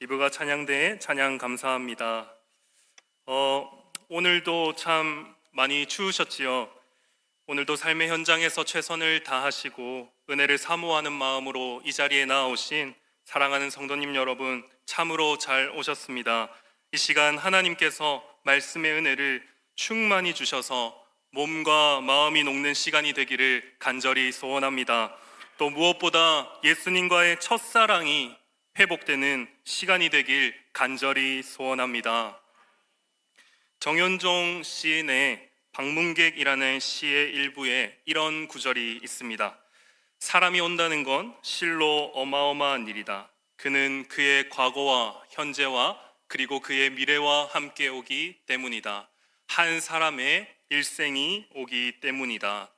이브가 찬양대에 찬양 감사합니다. 오늘도 참 많이 추우셨지요. 오늘도 삶의 현장에서 최선을 다하시고 은혜를 사모하는 마음으로 이 자리에 나오신 사랑하는 성도님 여러분, 참으로 잘 오셨습니다. 이 시간 하나님께서 말씀의 은혜를 충만히 주셔서 몸과 마음이 녹는 시간이 되기를 간절히 소원합니다. 또 무엇보다 예수님과의 첫사랑이 회복되는 시간이 되길 간절히 소원합니다. 정현종 시인의 방문객이라는 시의 일부에 이런 구절이 있습니다. 사람이 온다는 건 실로 어마어마한 일이다. 그는 그의 과거와 현재와 그리고 그의 미래와 함께 오기 때문이다. 한 사람의 일생이 오기 때문이다.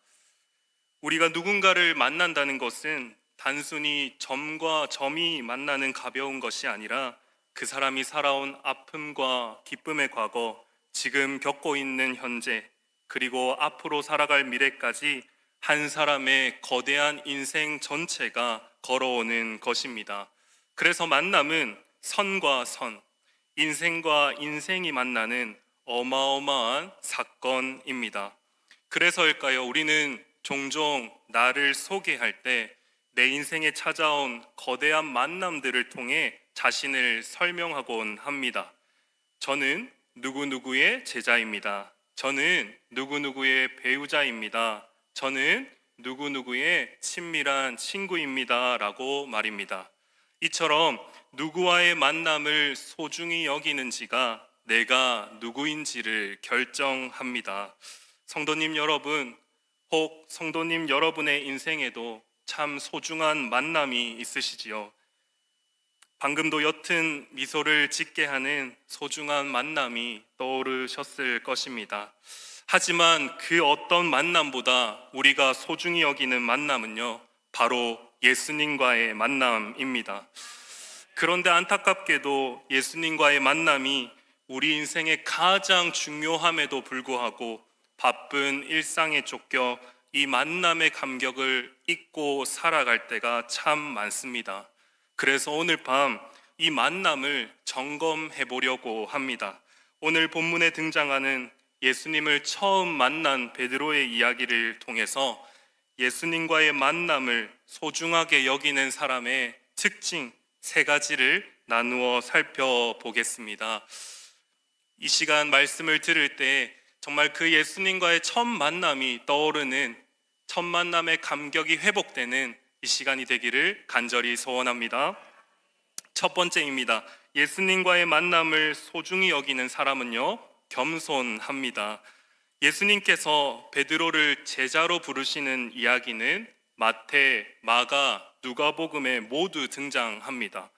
우리가 누군가를 만난다는 것은 단순히 점과 점이 만나는 가벼운 것이 아니라 그 사람이 살아온 아픔과 기쁨의 과거, 지금 겪고 있는 현재, 그리고 앞으로 살아갈 미래까지 한 사람의 거대한 인생 전체가 걸어오는 것입니다. 그래서 만남은 선과 선, 인생과 인생이 만나는 어마어마한 사건입니다. 그래서일까요? 우리는 종종 나를 소개할 때 내 인생에 찾아온 거대한 만남들을 통해 자신을 설명하곤 합니다. 저는 누구누구의 제자입니다. 저는 누구누구의 배우자입니다. 저는 누구누구의 친밀한 친구입니다. 라고 말입니다. 이처럼 누구와의 만남을 소중히 여기는지가 내가 누구인지를 결정합니다. 성도님 여러분, 혹 성도님 여러분의 인생에도 참 소중한 만남이 있으시지요. 방금도 옅은 미소를 짓게 하는 소중한 만남이 떠오르셨을 것입니다. 하지만 그 어떤 만남보다 우리가 소중히 여기는 만남은요, 바로 예수님과의 만남입니다. 그런데 안타깝게도 예수님과의 만남이 우리 인생의 가장 중요함에도 불구하고 바쁜 일상에 쫓겨 이 만남의 감격을 잊고 살아갈 때가 참 많습니다. 그래서 오늘 밤 이 만남을 점검해 보려고 합니다. 오늘 본문에 등장하는 예수님을 처음 만난 베드로의 이야기를 통해서 예수님과의 만남을 소중하게 여기는 사람의 특징 3가지를 나누어 살펴보겠습니다. 이 시간 말씀을 들을 때 정말 그 예수님과의 첫 만남이 떠오르는 첫 만남의 감격이 회복되는 이 시간이 되기를 간절히 소원합니다. 첫 번째입니다. 예수님과의 만남을 소중히 여기는 사람은요, 겸손합니다. 예수님께서 베드로를 제자로 부르시는 이야기는 마태, 마가, 누가복음에 모두 등장합니다.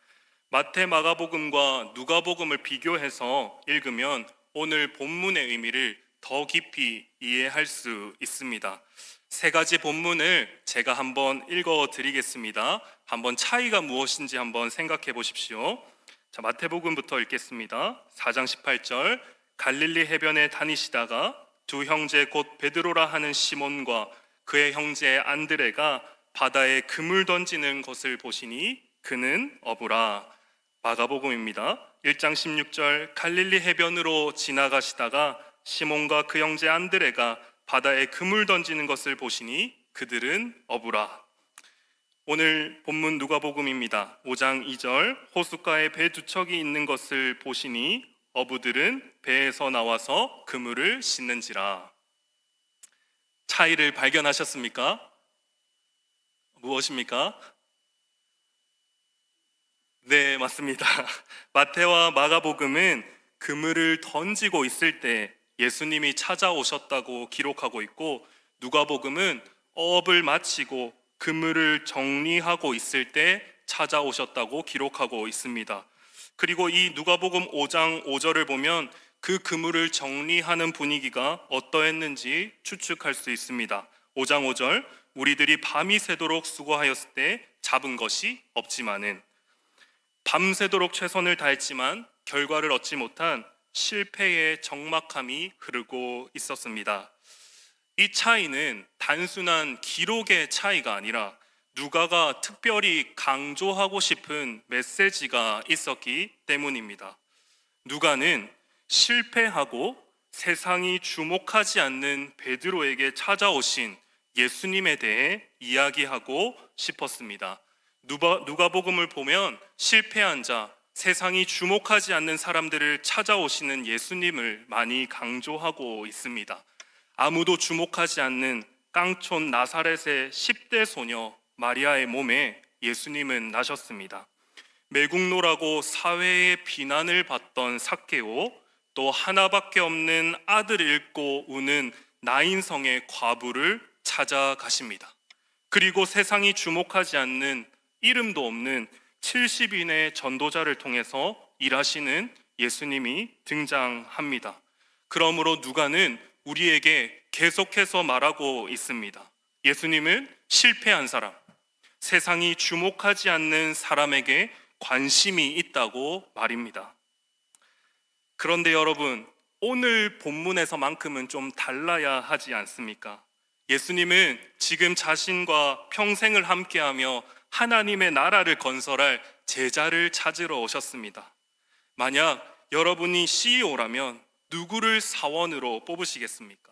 마태, 마가복음과 누가복음을 비교해서 읽으면 오늘 본문의 의미를 더 깊이 이해할 수 있습니다. 3가지 본문을 제가 한번 읽어 드리겠습니다. 한번 차이가 무엇인지 한번 생각해 보십시오. 자, 마태복음부터 읽겠습니다. 4장 18절, 갈릴리 해변에 다니시다가 두 형제 곧 베드로라 하는 시몬과 그의 형제 안드레가 바다에 그물 던지는 것을 보시니 그는 어부라. 마가복음입니다. 1장 16절, 갈릴리 해변으로 지나가시다가 시몬과 그 형제 안드레가 바다에 그물 던지는 것을 보시니 그들은 어부라. 오늘 본문 누가복음입니다. 5장 2절, 호숫가에 배 2척이 있는 것을 보시니 어부들은 배에서 나와서 그물을 씻는지라. 차이를 발견하셨습니까? 무엇입니까? 네, 맞습니다. 마태와 마가복음은 그물을 던지고 있을 때 예수님이 찾아오셨다고 기록하고 있고, 누가복음은 어업을 마치고 그물을 정리하고 있을 때 찾아오셨다고 기록하고 있습니다. 그리고 이 누가복음 5장 5절을 보면 그 그물을 정리하는 분위기가 어떠했는지 추측할 수 있습니다. 5장 5절, 우리들이 밤이 새도록 수고하였을 때 잡은 것이 없지만은, 밤새도록 최선을 다했지만 결과를 얻지 못한 실패의 적막함이 흐르고 있었습니다. 이 차이는 단순한 기록의 차이가 아니라 누가가 특별히 강조하고 싶은 메시지가 있었기 때문입니다. 누가는 실패하고 세상이 주목하지 않는 베드로에게 찾아오신 예수님에 대해 이야기하고 싶었습니다. 누가복음을 보면 실패한 자, 세상이 주목하지 않는 사람들을 찾아오시는 예수님을 많이 강조하고 있습니다. 아무도 주목하지 않는 깡촌 나사렛의 10대 소녀 마리아의 몸에 예수님은 나셨습니다. 매국노라고 사회의 비난을 받던 삭개오, 또 하나밖에 없는 아들을 잃고 우는 나인성의 과부를 찾아가십니다. 그리고 세상이 주목하지 않는 이름도 없는 70인의 전도자를 통해서 일하시는 예수님이 등장합니다. 그러므로 누가는 우리에게 계속해서 말하고 있습니다. 예수님은 실패한 사람, 세상이 주목하지 않는 사람에게 관심이 있다고 말입니다. 그런데 여러분, 오늘 본문에서만큼은 좀 달라야 하지 않습니까? 예수님은 지금 자신과 평생을 함께하며 하나님의 나라를 건설할 제자를 찾으러 오셨습니다. 만약 여러분이 CEO라면 누구를 사원으로 뽑으시겠습니까?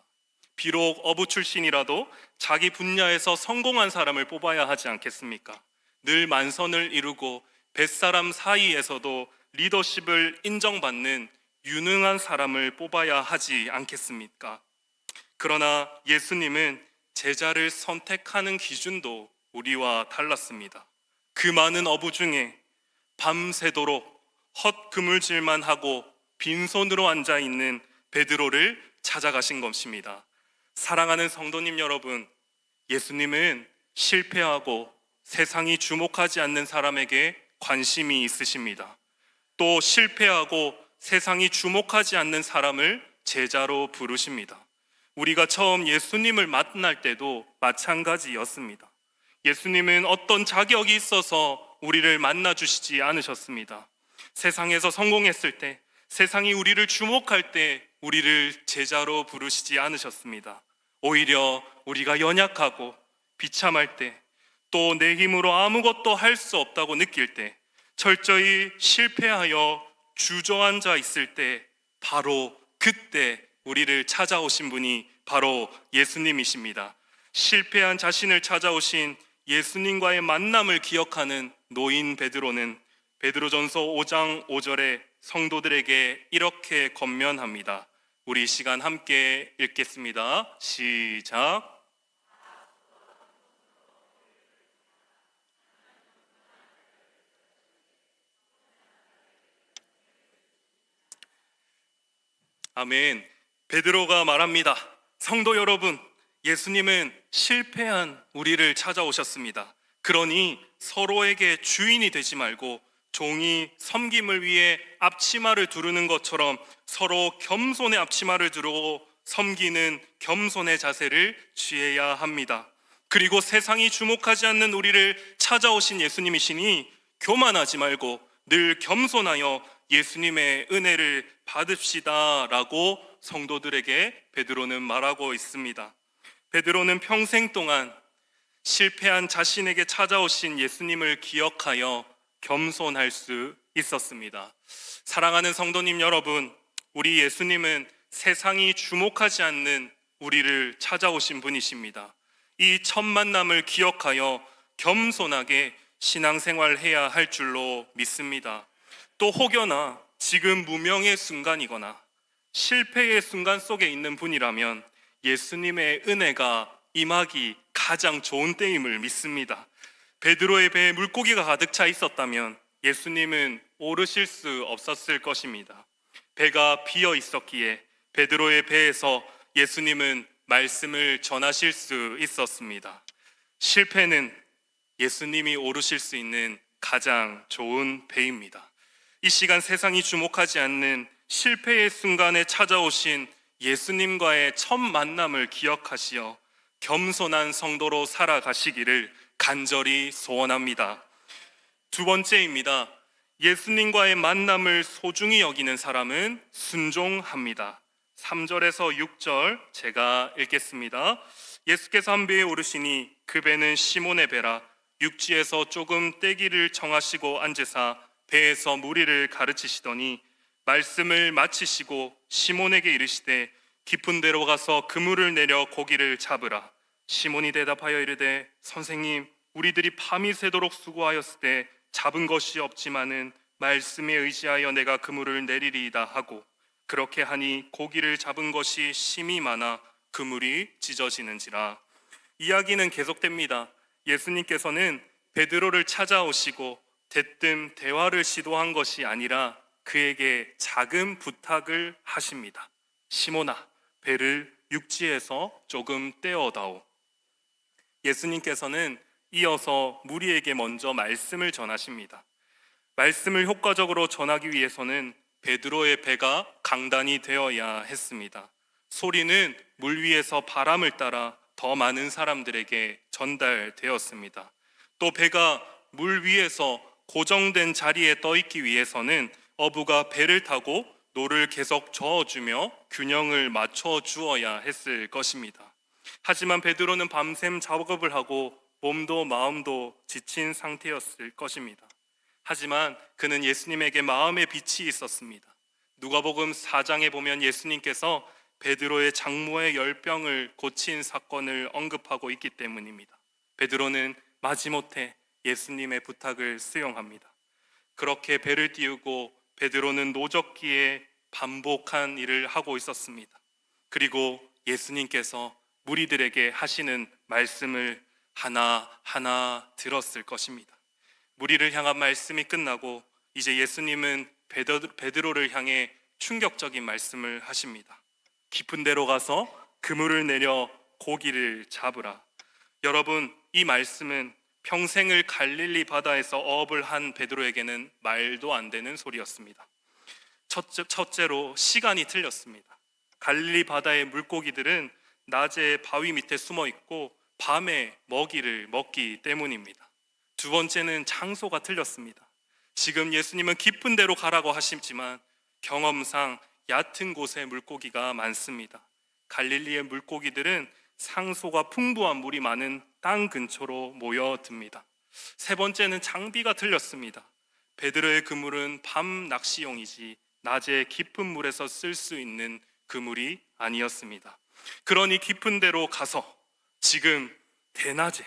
비록 어부 출신이라도 자기 분야에서 성공한 사람을 뽑아야 하지 않겠습니까? 늘 만선을 이루고 뱃사람 사이에서도 리더십을 인정받는 유능한 사람을 뽑아야 하지 않겠습니까? 그러나 예수님은 제자를 선택하는 기준도 우리와 달랐습니다. 그 많은 어부 중에 밤새도록 헛그물질만 하고 빈손으로 앉아있는 베드로를 찾아가신 것입니다. 사랑하는 성도님 여러분, 예수님은 실패하고 세상이 주목하지 않는 사람에게 관심이 있으십니다. 또 실패하고 세상이 주목하지 않는 사람을 제자로 부르십니다. 우리가 처음 예수님을 만날 때도 마찬가지였습니다. 예수님은 어떤 자격이 있어서 우리를 만나주시지 않으셨습니다. 세상에서 성공했을 때, 세상이 우리를 주목할 때 우리를 제자로 부르시지 않으셨습니다. 오히려 우리가 연약하고 비참할 때, 또 내 힘으로 아무것도 할 수 없다고 느낄 때, 철저히 실패하여 주저앉아 있을 때, 바로 그때 우리를 찾아오신 분이 바로 예수님이십니다. 실패한 자신을 찾아오신 예수님과의 만남을 기억하는 노인 베드로는 베드로전서 5장 5절에 성도들에게 이렇게 권면합니다. 우리 이 시간 함께 읽겠습니다. 시작. 아멘. 베드로가 말합니다. 성도 여러분, 예수님은 실패한 우리를 찾아오셨습니다. 그러니 서로에게 주인이 되지 말고 종이 섬김을 위해 앞치마를 두르는 것처럼 서로 겸손의 앞치마를 두르고 섬기는 겸손의 자세를 취해야 합니다. 그리고 세상이 주목하지 않는 우리를 찾아오신 예수님이시니 교만하지 말고 늘 겸손하여 예수님의 은혜를 받읍시다 라고 성도들에게 베드로는 말하고 있습니다. 베드로는 평생 동안 실패한 자신에게 찾아오신 예수님을 기억하여 겸손할 수 있었습니다. 사랑하는 성도님 여러분, 우리 예수님은 세상이 주목하지 않는 우리를 찾아오신 분이십니다. 이 첫 만남을 기억하여 겸손하게 신앙생활해야 할 줄로 믿습니다. 또 혹여나 지금 무명의 순간이거나 실패의 순간 속에 있는 분이라면 예수님의 은혜가 임하기 가장 좋은 때임을 믿습니다. 베드로의 배에 물고기가 가득 차 있었다면 예수님은 오르실 수 없었을 것입니다. 배가 비어 있었기에 베드로의 배에서 예수님은 말씀을 전하실 수 있었습니다. 실패는 예수님이 오르실 수 있는 가장 좋은 배입니다. 이 시간 세상이 주목하지 않는 실패의 순간에 찾아오신 예수님과의 첫 만남을 기억하시어 겸손한 성도로 살아가시기를 간절히 소원합니다. 두 번째입니다. 예수님과의 만남을 소중히 여기는 사람은 순종합니다. 3절에서 6절 제가 읽겠습니다. 예수께서 한 배에 오르시니 그 배는 시몬의 배라 육지에서 조금 떼기를 청하시고 앉으사 배에서 무리를 가르치시더니 말씀을 마치시고 시몬에게 이르시되 깊은 데로 가서 그물을 내려 고기를 잡으라. 시몬이 대답하여 이르되 선생님, 우리들이 밤이 새도록 수고하였을 때 잡은 것이 없지만은 말씀에 의지하여 내가 그물을 내리리이다 하고, 그렇게 하니 고기를 잡은 것이 심히 많아 그물이 찢어지는지라. 이야기는 계속됩니다. 예수님께서는 베드로를 찾아오시고 대뜸 대화를 시도한 것이 아니라 그에게 작은 부탁을 하십니다. 시몬아, 배를 육지에서 조금 떼어다오. 예수님께서는 이어서 무리에게 먼저 말씀을 전하십니다. 말씀을 효과적으로 전하기 위해서는 베드로의 배가 강단이 되어야 했습니다. 소리는 물 위에서 바람을 따라 더 많은 사람들에게 전달되었습니다. 또 배가 물 위에서 고정된 자리에 떠 있기 위해서는 어부가 배를 타고 노를 계속 저어주며 균형을 맞춰 주어야 했을 것입니다. 하지만 베드로는 밤샘 작업을 하고 몸도 마음도 지친 상태였을 것입니다. 하지만 그는 예수님에게 마음의 빛이 있었습니다. 누가복음 4장에 보면 예수님께서 베드로의 장모의 열병을 고친 사건을 언급하고 있기 때문입니다. 베드로는 마지못해 예수님의 부탁을 수용합니다. 그렇게 배를 띄우고 베드로는 노젓기에 반복한 일을 하고 있었습니다. 그리고 예수님께서 무리들에게 하시는 말씀을 하나하나 들었을 것입니다. 무리를 향한 말씀이 끝나고 이제 예수님은 베드로를 향해 충격적인 말씀을 하십니다. 깊은 데로 가서 그물을 내려 고기를 잡으라. 여러분, 이 말씀은 평생을 갈릴리 바다에서 어업을 한 베드로에게는 말도 안 되는 소리였습니다. 첫째로 시간이 틀렸습니다. 갈릴리 바다의 물고기들은 낮에 바위 밑에 숨어 있고 밤에 먹이를 먹기 때문입니다. 두 번째는 장소가 틀렸습니다. 지금 예수님은 깊은 데로 가라고 하시지만 경험상 얕은 곳에 물고기가 많습니다. 갈릴리의 물고기들은 상소가 풍부한 물이 많은 땅 근처로 모여듭니다. 세 번째는 장비가 틀렸습니다. 베드로의 그물은 밤 낚시용이지 낮에 깊은 물에서 쓸 수 있는 그물이 아니었습니다. 그러니 깊은 데로 가서 지금 대낮에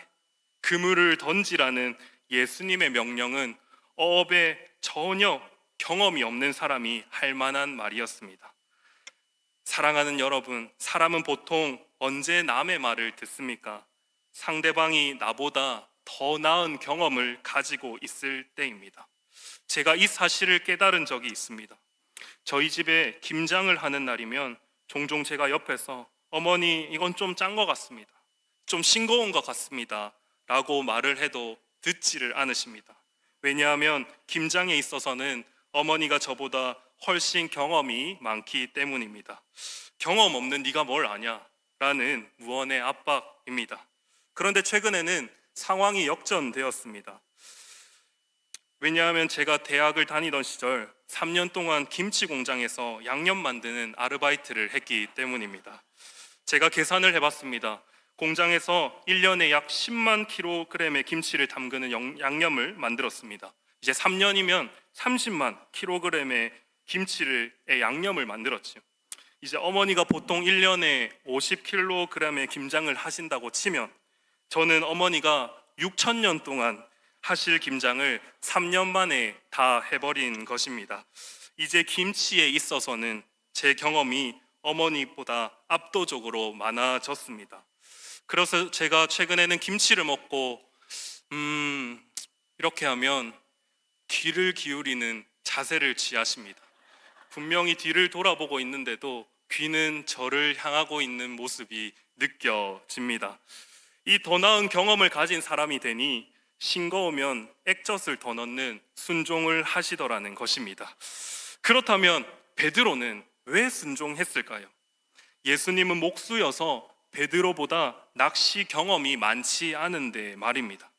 그물을 던지라는 예수님의 명령은 어업에 전혀 경험이 없는 사람이 할 만한 말이었습니다. 사랑하는 여러분, 사람은 보통 언제 남의 말을 듣습니까? 상대방이 나보다 더 나은 경험을 가지고 있을 때입니다. 제가 이 사실을 깨달은 적이 있습니다. 저희 집에 김장을 하는 날이면 종종 제가 옆에서 어머니 이건 좀 짠 것 같습니다, 좀 싱거운 것 같습니다 라고 말을 해도 듣지를 않으십니다. 왜냐하면 김장에 있어서는 어머니가 저보다 훨씬 경험이 많기 때문입니다. 경험 없는 네가 뭘 아냐 라는 무언의 압박입니다. 그런데 최근에는 상황이 역전되었습니다. 왜냐하면 제가 대학을 다니던 시절 3년 동안 김치 공장에서 양념 만드는 아르바이트를 했기 때문입니다. 제가 계산을 해봤습니다. 공장에서 1년에 약 10만 킬로그램의 김치를 담그는 양념을 만들었습니다. 이제 3년이면 30만 킬로그램의 김치의 양념을 만들었죠. 이제 어머니가 보통 1년에 50킬로그램의 김장을 하신다고 치면 저는 어머니가 6,000년 동안 하실 김장을 3년 만에 다 해버린 것입니다. 이제 김치에 있어서는 제 경험이 어머니보다 압도적으로 많아졌습니다. 그래서 제가 최근에는 김치를 먹고 이렇게 하면 귀를 기울이는 자세를 취하십니다. 분명히 뒤를 돌아보고 있는데도 귀는 저를 향하고 있는 모습이 느껴집니다. 이 더 나은 경험을 가진 사람이 되니 싱거우면 액젓을 더 넣는 순종을 하시더라는 것입니다. 그렇다면 베드로는 왜 순종했을까요? 예수님은 목수여서 베드로보다 낚시 경험이 많지 않은데 말입니다.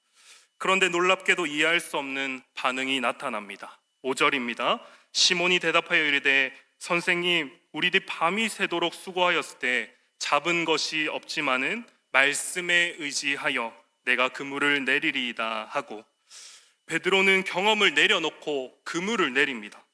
그런데 놀랍게도 이해할 수 없는 반응이 나타납니다. 5절입니다. 시몬이 대답하여 이르되 선생님, 우리들이 밤이 새도록 수고하였을 때 잡은 것이 없지만은 말씀에 의지하여 내가 그물을 내리리이다 하고, 베드로는 경험을 내려놓고 그물을 내립니다.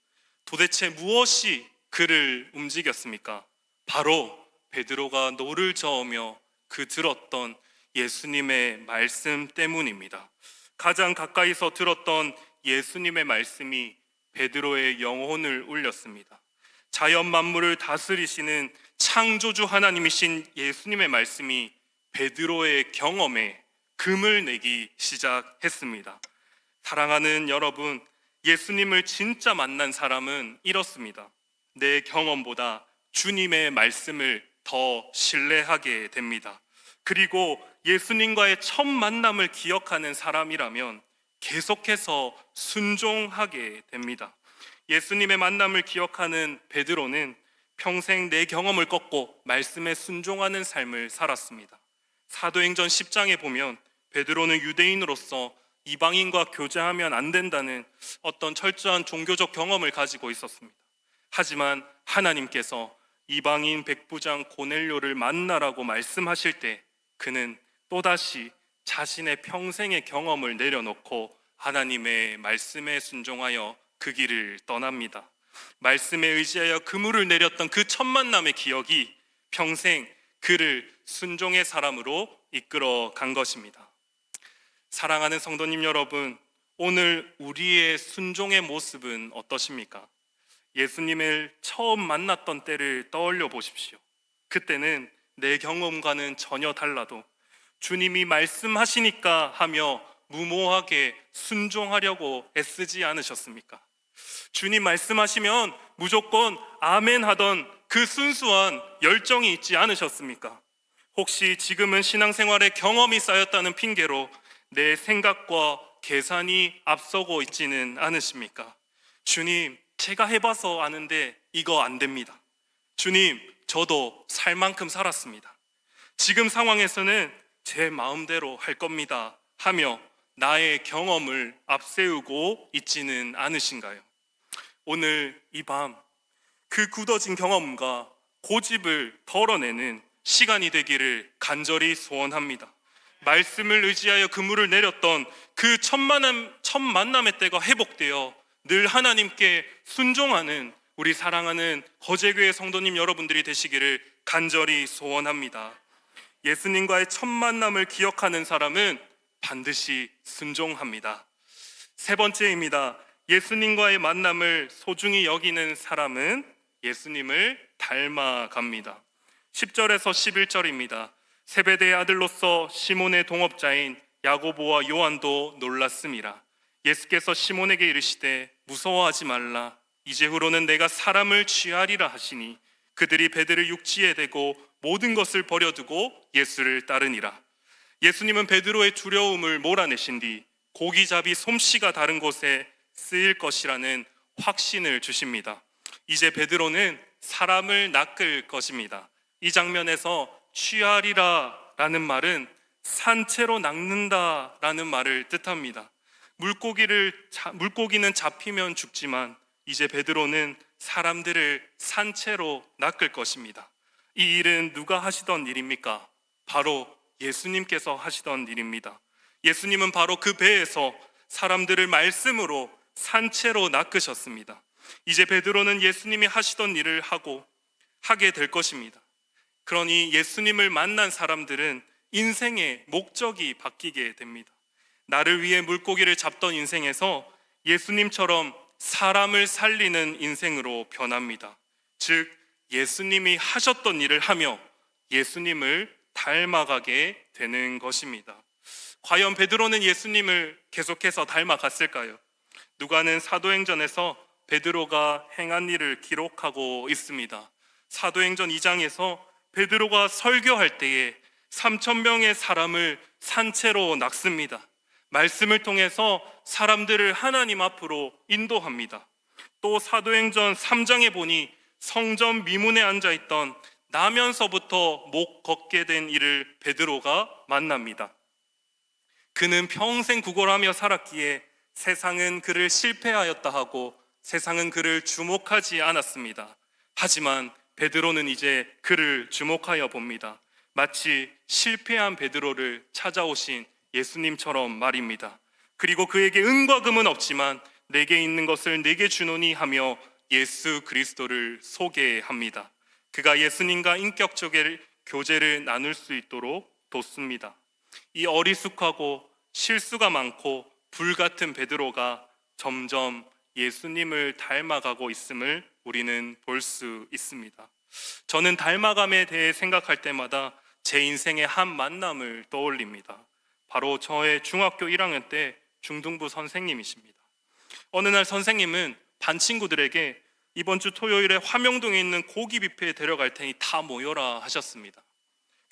도대체 무엇이 그를 움직였습니까? 바로 베드로가 노를 저으며 그 들었던 예수님의 말씀 때문입니다. 가장 가까이서 들었던 예수님의 말씀이 베드로의 영혼을 울렸습니다. 자연 만물을 다스리시는 창조주 하나님이신 예수님의 말씀이 베드로의 경험에 금을 내기 시작했습니다. 사랑하는 여러분, 예수님을 진짜 만난 사람은 이렇습니다. 내 경험보다 주님의 말씀을 더 신뢰하게 됩니다. 그리고 예수님과의 첫 만남을 기억하는 사람이라면 계속해서 순종하게 됩니다. 예수님의 만남을 기억하는 베드로는 평생 내 경험을 꺾고 말씀에 순종하는 삶을 살았습니다. 사도행전 10장에 보면 베드로는 유대인으로서 이방인과 교제하면 안 된다는 어떤 철저한 종교적 경험을 가지고 있었습니다. 하지만 하나님께서 이방인 백부장 고넬료를 만나라고 말씀하실 때 그는 또다시 자신의 평생의 경험을 내려놓고 하나님의 말씀에 순종하여 그 길을 떠납니다. 말씀에 의지하여 그물을 내렸던 그 첫 만남의 기억이 평생 그를 순종의 사람으로 이끌어 간 것입니다. 사랑하는 성도님 여러분, 오늘 우리의 순종의 모습은 어떠십니까? 예수님을 처음 만났던 때를 떠올려 보십시오. 그때는 내 경험과는 전혀 달라도 주님이 말씀하시니까 하며 무모하게 순종하려고 애쓰지 않으셨습니까? 주님 말씀하시면 무조건 아멘 하던 그 순수한 열정이 있지 않으셨습니까? 혹시 지금은 신앙생활에 경험이 쌓였다는 핑계로 내 생각과 계산이 앞서고 있지는 않으십니까? 주님, 제가 해봐서 아는데 이거 안 됩니다. 주님, 저도 살 만큼 살았습니다. 지금 상황에서는 제 마음대로 할 겁니다 하며 나의 경험을 앞세우고 있지는 않으신가요? 오늘 이 밤 그 굳어진 경험과 고집을 덜어내는 시간이 되기를 간절히 소원합니다. 말씀을 의지하여 그물을 내렸던 그 첫 만남의 때가 회복되어 늘 하나님께 순종하는 우리 사랑하는 거제교회 성도님 여러분들이 되시기를 간절히 소원합니다. 예수님과의 첫 만남을 기억하는 사람은 반드시 순종합니다. 세 번째입니다. 예수님과의 만남을 소중히 여기는 사람은 예수님을 닮아갑니다. 10절에서 11절입니다. 세베대의 아들로서 시몬의 동업자인 야고보와 요한도 놀랐음이라. 예수께서 시몬에게 이르시되 무서워하지 말라. 이제후로는 내가 사람을 취하리라 하시니 그들이 베드를 육지에 대고 모든 것을 버려두고 예수를 따르니라. 예수님은 베드로의 두려움을 몰아내신 뒤 고기잡이 솜씨가 다른 곳에 쓰일 것이라는 확신을 주십니다. 이제 베드로는 사람을 낚을 것입니다. 이 장면에서 취하리라 라는 말은 산채로 낚는다 라는 말을 뜻합니다. 물고기는 잡히면 죽지만 이제 베드로는 사람들을 산채로 낚을 것입니다. 이 일은 누가 하시던 일입니까? 바로 예수님께서 하시던 일입니다. 예수님은 바로 그 배에서 사람들을 말씀으로 산채로 낚으셨습니다. 이제 베드로는 예수님이 하시던 일을 하게 될 것입니다. 그러니 예수님을 만난 사람들은 인생의 목적이 바뀌게 됩니다. 나를 위해 물고기를 잡던 인생에서 예수님처럼 사람을 살리는 인생으로 변합니다. 즉 예수님이 하셨던 일을 하며 예수님을 닮아가게 되는 것입니다. 과연 베드로는 예수님을 계속해서 닮아갔을까요? 누가는 사도행전에서 베드로가 행한 일을 기록하고 있습니다. 사도행전 2장에서 베드로가 설교할 때에 3,000명의 사람을 산채로 낚습니다. 말씀을 통해서 사람들을 하나님 앞으로 인도합니다. 또 사도행전 3장에 보니 성전 미문에 앉아있던 나면서부터 못 걷게 된 이를 베드로가 만납니다. 그는 평생 구걸하며 살았기에 세상은 그를 실패하였다 하고 세상은 그를 주목하지 않았습니다. 하지만 베드로는 이제 그를 주목하여 봅니다. 마치 실패한 베드로를 찾아오신 예수님처럼 말입니다. 그리고 그에게 은과 금은 없지만 내게 있는 것을 내게 주노니 하며 예수 그리스도를 소개합니다. 그가 예수님과 인격적인 교제를 나눌 수 있도록 돕습니다. 이 어리숙하고 실수가 많고 불같은 베드로가 점점 예수님을 닮아가고 있음을 우리는 볼 수 있습니다. 저는 닮아감에 대해 생각할 때마다 제 인생의 한 만남을 떠올립니다. 바로 저의 중학교 1학년 때 중등부 선생님이십니다. 어느 날 선생님은 반 친구들에게 이번 주 토요일에 화명동에 있는 고기 뷔페에 데려갈 테니 다 모여라 하셨습니다.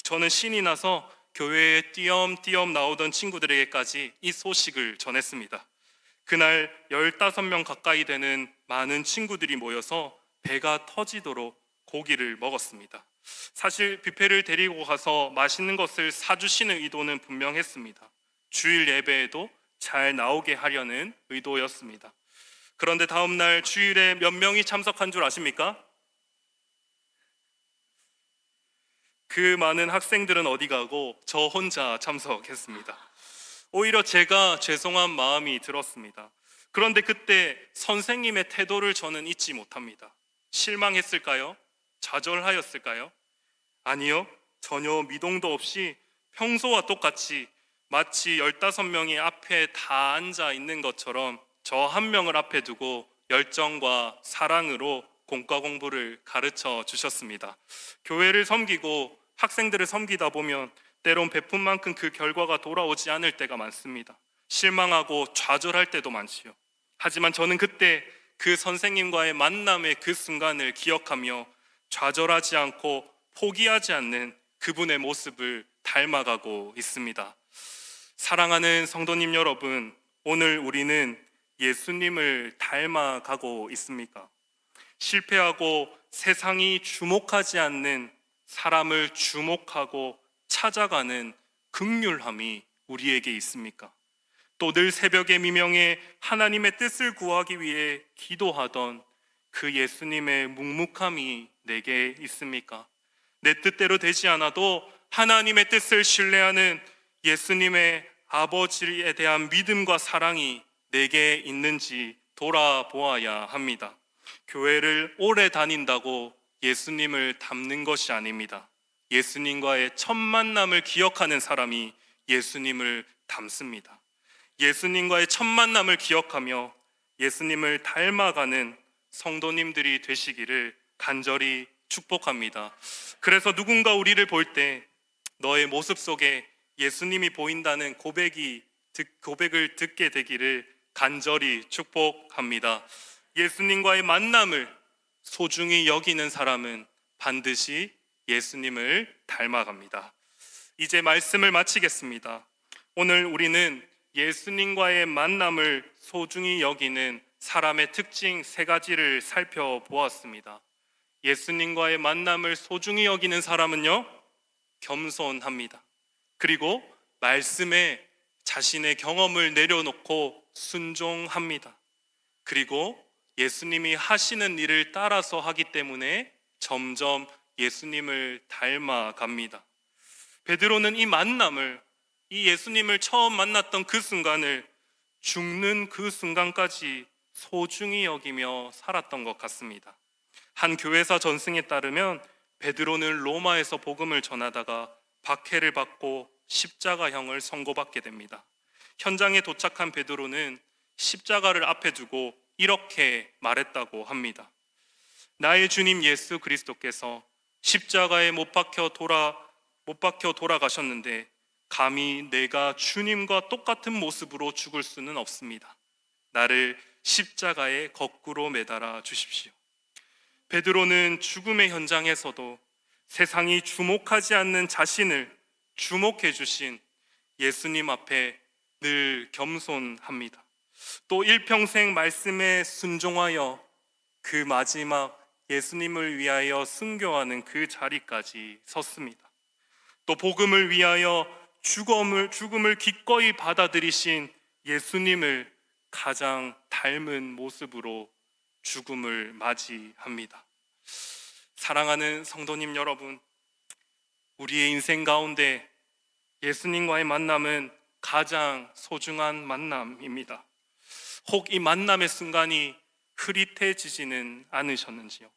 저는 신이 나서 교회에 띄엄띄엄 나오던 친구들에게까지 이 소식을 전했습니다. 그날 15명 가까이 되는 많은 친구들이 모여서 배가 터지도록 고기를 먹었습니다. 사실 뷔페를 데리고 가서 맛있는 것을 사주시는 의도는 분명했습니다. 주일 예배에도 잘 나오게 하려는 의도였습니다. 그런데 다음 날 주일에 몇 명이 참석한 줄 아십니까? 그 많은 학생들은 어디 가고 저 혼자 참석했습니다. 오히려 제가 죄송한 마음이 들었습니다. 그런데 그때 선생님의 태도를 저는 잊지 못합니다. 실망했을까요? 좌절하였을까요? 아니요, 전혀 미동도 없이 평소와 똑같이 마치 15명이 앞에 다 앉아 있는 것처럼 저 한 명을 앞에 두고 열정과 사랑으로 공과 공부를 가르쳐 주셨습니다. 교회를 섬기고 학생들을 섬기다 보면 때론 베푼 만큼 그 결과가 돌아오지 않을 때가 많습니다. 실망하고 좌절할 때도 많지요. 하지만 저는 그때 그 선생님과의 만남의 그 순간을 기억하며 좌절하지 않고 포기하지 않는 그분의 모습을 닮아가고 있습니다. 사랑하는 성도님 여러분, 오늘 우리는 예수님을 닮아가고 있습니까? 실패하고 세상이 주목하지 않는 사람을 주목하고 찾아가는 긍휼함이 우리에게 있습니까? 또 늘 새벽의 미명에 하나님의 뜻을 구하기 위해 기도하던 그 예수님의 묵묵함이 내게 있습니까? 내 뜻대로 되지 않아도 하나님의 뜻을 신뢰하는 예수님의 아버지에 대한 믿음과 사랑이 내게 있는지 돌아보아야 합니다. 교회를 오래 다닌다고 예수님을 닮는 것이 아닙니다. 예수님과의 첫 만남을 기억하는 사람이 예수님을 닮습니다. 예수님과의 첫 만남을 기억하며 예수님을 닮아가는 성도님들이 되시기를 간절히 축복합니다. 그래서 누군가 우리를 볼 때 너의 모습 속에 예수님이 보인다는 고백을 듣게 되기를 간절히 축복합니다. 예수님과의 만남을 소중히 여기는 사람은 반드시 예수님을 닮아갑니다. 이제 말씀을 마치겠습니다. 오늘 우리는 예수님과의 만남을 소중히 여기는 사람의 특징 3가지를 살펴보았습니다. 예수님과의 만남을 소중히 여기는 사람은요, 겸손합니다. 그리고 말씀에 자신의 경험을 내려놓고 순종합니다. 그리고 예수님이 하시는 일을 따라서 하기 때문에 점점 예수님을 닮아갑니다. 베드로는 이 예수님을 처음 만났던 그 순간을 죽는 그 순간까지 소중히 여기며 살았던 것 같습니다. 한 교회사 전승에 따르면 베드로는 로마에서 복음을 전하다가 박해를 받고 십자가형을 선고받게 됩니다. 현장에 도착한 베드로는 십자가를 앞에 두고 이렇게 말했다고 합니다. 나의 주님 예수 그리스도께서 십자가에 못 박혀 돌아가셨는데 감히 내가 주님과 똑같은 모습으로 죽을 수는 없습니다. 나를 십자가에 거꾸로 매달아 주십시오. 베드로는 죽음의 현장에서도 세상이 주목하지 않는 자신을 주목해 주신 예수님 앞에 늘 겸손합니다. 또 일평생 말씀에 순종하여 그 마지막 예수님을 위하여 순교하는 그 자리까지 섰습니다. 또 복음을 위하여 죽음을 기꺼이 받아들이신 예수님을 가장 닮은 모습으로 죽음을 맞이합니다. 사랑하는 성도님 여러분, 우리의 인생 가운데 예수님과의 만남은 가장 소중한 만남입니다. 혹 이 만남의 순간이 흐릿해지지는 않으셨는지요?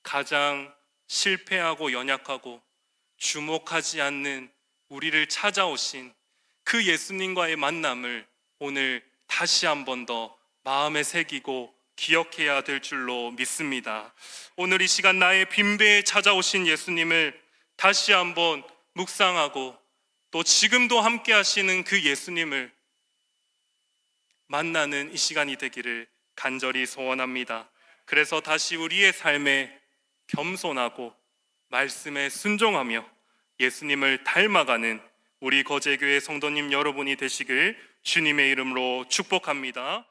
가장 실패하고 연약하고 주목하지 않는 우리를 찾아오신 그 예수님과의 만남을 오늘 다시 한 번 더 마음에 새기고 기억해야 될 줄로 믿습니다. 오늘 이 시간 나의 빈배에 찾아오신 예수님을 다시 한번 묵상하고 또 지금도 함께 하시는 그 예수님을 만나는 이 시간이 되기를 간절히 소원합니다. 그래서 다시 우리의 삶에 겸손하고 말씀에 순종하며 예수님을 닮아가는 우리 거제교회 성도님 여러분이 되시길 주님의 이름으로 축복합니다.